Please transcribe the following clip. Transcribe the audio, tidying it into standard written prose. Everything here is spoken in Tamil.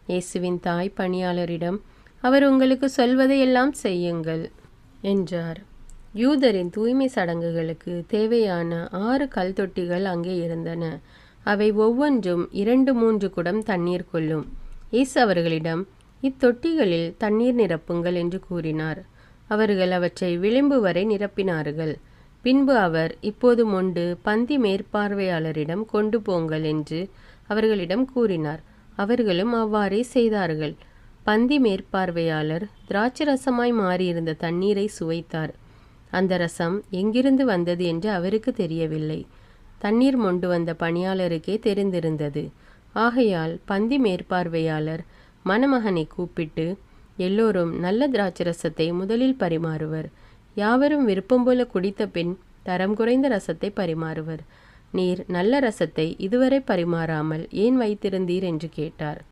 இயேசுவின் தாய் பணியாளரிடம், அவர் உங்களுக்கு சொல்வதையெல்லாம் செய்யுங்கள் என்றார். யூதரின் தூய்மை சடங்குகளுக்கு தேவையான 6 கல் தொட்டிகள் அங்கே இருந்தன. அவை ஒவ்வொன்றும் 2-3 குடம் தண்ணீர் கொள்ளும். இயேசு அவர்களிடம், இத்தொட்டிகளில் தண்ணீர் நிரப்புங்கள் என்று கூறினார். அவர்கள் அவற்றை விளிம்பு வரை நிரப்பினார்கள். பின்பு அவர், இப்போது மொண்டு பந்தி மேற்பார்வையாளரிடம் கொண்டு போங்கள் என்று அவர்களிடம் கூறினார். அவர்களும் அவ்வாறே செய்தார்கள். பந்தி மேற்பார்வையாளர் திராட்சரசமாய் மாறியிருந்த தண்ணீரை சுவைத்தார். அந்த ரசம் எங்கிருந்து வந்தது என்று அவருக்கு தெரியவில்லை. தண்ணீர் மொண்டு வந்த பணியாளருக்கே தெரிந்திருந்தது. ஆகையால் பந்தி மேற்பார்வையாளர் மணமகனை கூப்பிட்டு, எல்லோரும் நல்ல திராட்சரசத்தை முதலில் பரிமாறுவர். யாவரும் விருப்பம் போல குடித்த பின் தரம் குறைந்த ரசத்தை பரிமாறுவர். நீர் நல்ல ரசத்தை இதுவரை பரிமாறாமல் ஏன் வைத்திருந்தீர் என்று கேட்டார்.